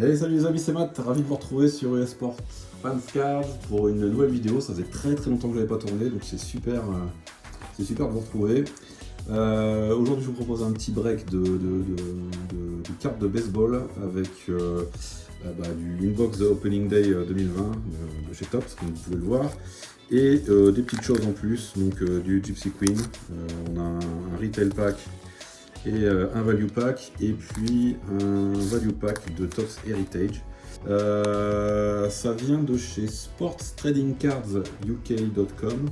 Hey, salut les amis, c'est Matt, ravi de vous retrouver sur eSport Fans Cards pour une nouvelle vidéo. Ça faisait très longtemps que je n'avais pas tourné, donc c'est super de vous retrouver. Aujourd'hui, je vous propose un petit break de cartes de baseball avec du Inbox The Opening Day 2020 de chez Topps, comme vous pouvez le voir, et des petites choses en plus, donc du Gypsy Queen. On a un Retail Pack et un value pack, et puis un value pack de Topps Heritage. Ça vient de chez sportstradingcardsuk.com.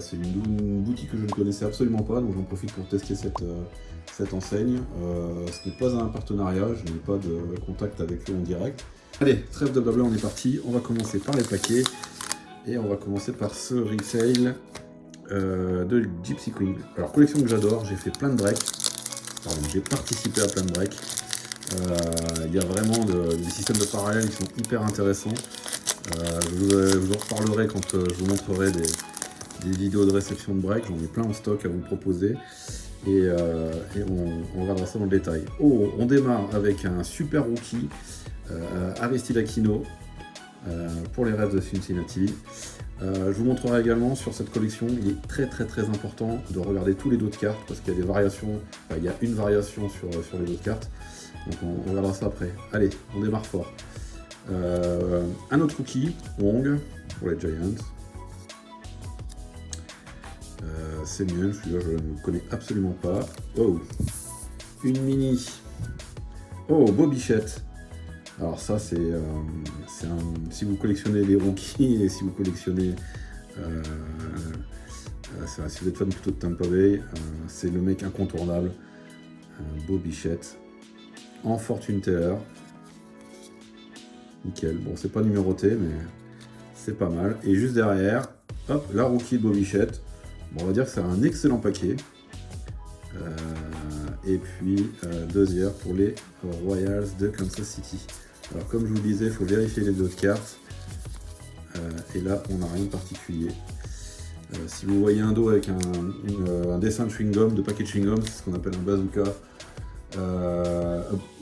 C'est une boutique que je ne connaissais absolument pas, donc j'en profite pour tester cette enseigne. Ce n'est pas un partenariat, je n'ai pas de contact avec eux en direct. Allez, trêve de blabla, on est parti. On va commencer par les paquets, et on va commencer par ce retail de Gypsy Queen. Alors, collection que j'adore, j'ai fait plein de breaks. J'ai participé à plein de breaks. Il y a vraiment des systèmes de parallèles qui sont hyper intéressants. Je vous en reparlerai quand je vous montrerai des vidéos de réception de break. J'en ai plein en stock à vous proposer. Et on regardera ça dans le détail. Oh, on démarre avec un super rookie, Aristide Aquino, pour les Reds de Cincinnati. Je vous montrerai également sur cette collection, il est très important de regarder tous les dos de cartes parce qu'il y a des variations, il y a une variation sur les dos de cartes, donc on regardera ça après. Allez, on démarre fort. Un autre rookie, Wong, pour les Giants. C'est mieux, celui-là je ne connais absolument pas. Oh, une mini. Oh, Bobichette. Alors ça c'est si vous collectionnez les rookies et si vous collectionnez si vous êtes fan plutôt de Tampa Bay, c'est le mec incontournable, Bobichette en fortune teller. Nickel, bon c'est pas numéroté mais c'est pas mal. Et juste derrière, hop, la rookie de Bobichette. Bon, on va dire que c'est un excellent paquet. Et puis deuxième pour les Royals de Kansas City. Alors comme je vous le disais, il faut vérifier les deux cartes. Et là, on n'a rien de particulier. Si vous voyez un dos avec un dessin de chewing-gum, de paquet de chewing-gum, c'est ce qu'on appelle un bazooka.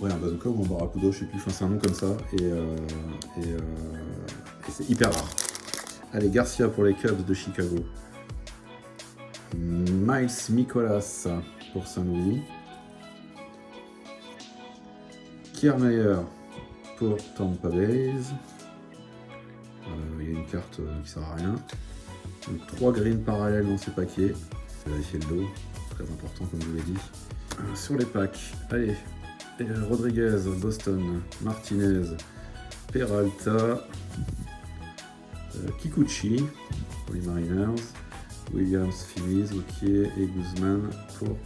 Ouais, un bazooka ou un barracuda, je sais plus, c'est un nom comme ça. Et c'est hyper rare. Allez, Garcia pour les Cubs de Chicago. Miles Mikolas pour Saint-Louis. Kiermaier pour Tampa Bay. Il y a une carte qui sert à rien. Donc 3 greens parallèles dans ces paquets. Vérifier le dos, très important comme je vous l'ai dit. Sur les packs, allez, Rodriguez, Boston, Martinez, Peralta, Kikuchi pour les Mariners, Williams, Phillies, Wauquiez et Guzman pour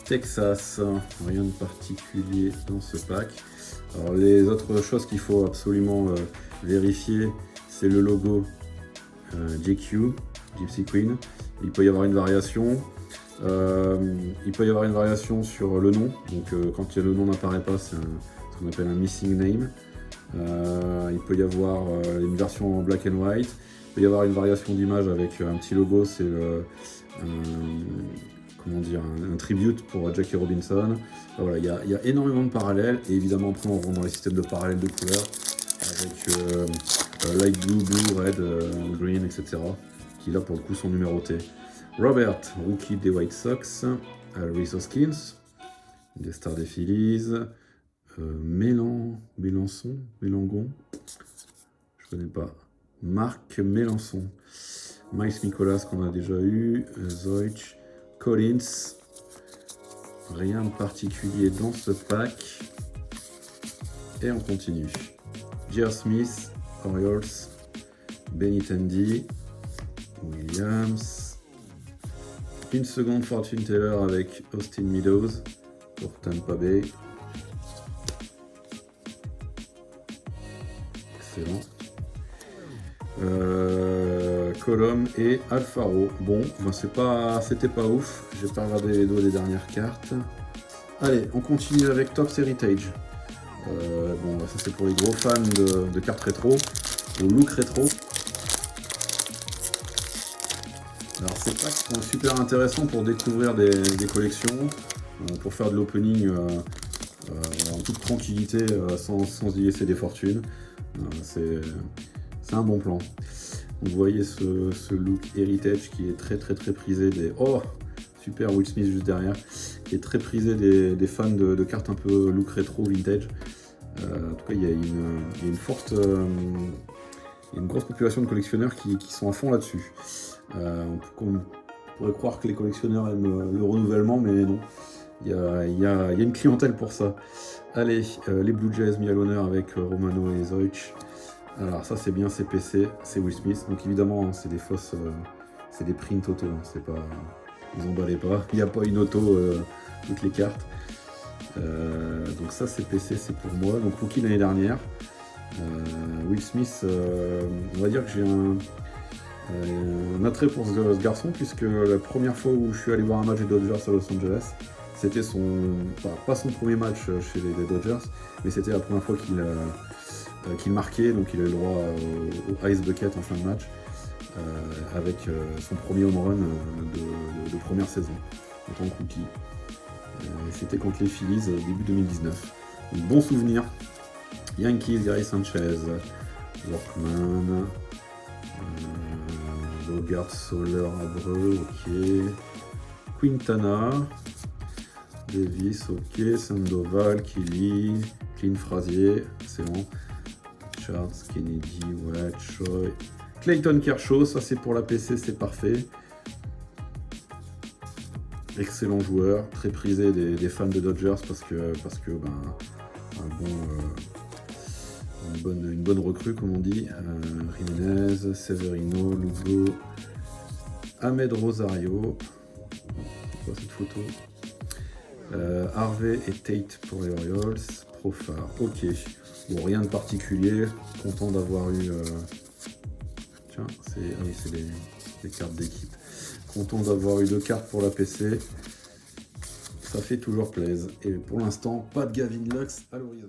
Texas. Rien de particulier dans ce pack. Alors les autres choses qu'il faut absolument vérifier, c'est le logo JQ, Gypsy Queen. Il peut y avoir une variation. Il peut y avoir une variation sur le nom. Donc quand le nom n'apparaît pas, c'est ce qu'on appelle un missing name. Il peut y avoir une version en black and white. Il peut y avoir une variation d'image avec un petit logo, c'est un tribute pour Jackie Robinson. Voilà, il y a énormément de parallèles, et évidemment après on rentre dans les systèmes de parallèles de couleurs avec light blue, red, green, etc. qui là pour le coup sont numérotés. Robert, rookie des White Sox. Rhys Hoskins, des Stars des Phillies. Mélengon, je connais pas. Marc Mélençon. Miles Mikolas qu'on a déjà eu. Zoich, Collins. Rien de particulier dans ce pack. Et on continue. J.R. Smith, Orioles. Benintendi, Williams. Une seconde fortune teller avec Austin Meadows pour Tampa Bay. Excellent. Colombe et Alfaro. Bon, c'était pas ouf. J'ai pas regardé les dos des dernières cartes. Allez, on continue avec Topps Heritage. Bon, ça c'est pour les gros fans de cartes rétro, au look rétro. Alors ces packs sont super intéressants pour découvrir des collections, pour faire de l'opening en toute tranquillité, sans y laisser des fortunes. C'est un bon plan. Vous voyez ce look heritage qui est très prisé des... Oh, super, Will Smith juste derrière, qui est très prisé des fans de cartes un peu look rétro vintage. En tout cas, il y a une grosse population de collectionneurs qui sont à fond là-dessus. On pourrait croire que les collectionneurs aiment le renouvellement, mais non. Il y a une clientèle pour ça. Allez, les Blue Jays mis à l'honneur avec Romano et Zoic. Alors ça c'est bien, c'est PC, c'est Will Smith. Donc évidemment, hein, c'est des fausses, c'est des prints auto. Hein, c'est pas, ils emballaient pas. Il n'y a pas une auto toutes les cartes. Donc ça c'est PC, c'est pour moi. Donc rookie l'année dernière. Will Smith, on va dire que j'ai un attrait pour ce garçon, puisque la première fois où je suis allé voir un match des Dodgers à Los Angeles, c'était pas son premier match chez les Dodgers, mais c'était la première fois qu'il marquait, donc il a eu le droit au Ice Bucket en fin de match, avec son premier home run de première saison en tant que rookie. C'était contre les Phillies début 2019. Donc, bon souvenir. Yankees, Gary Sanchez, Workman, Bogart, Soler, Abreu, ok. Quintana, Davis, ok. Sandoval, Kelly, Clint Frazier, excellent. Charles, Kennedy, ouais, Choi. Clayton Kershaw, ça c'est pour la PC, c'est parfait. Excellent joueur, très prisé des fans de Dodgers parce que une bonne recrue comme on dit. Jiménez, Severino, Lugo, Ahmed Rosario. C'est quoi cette photo? Harvey et Tate pour les Orioles. Profar, ok. Bon, rien de particulier. Content d'avoir eu. Tiens, c'est les cartes d'équipe. Content d'avoir eu 2 cartes pour la PC. Ça fait toujours plaisir. Et pour l'instant, pas de Gavin Lux à l'horizon.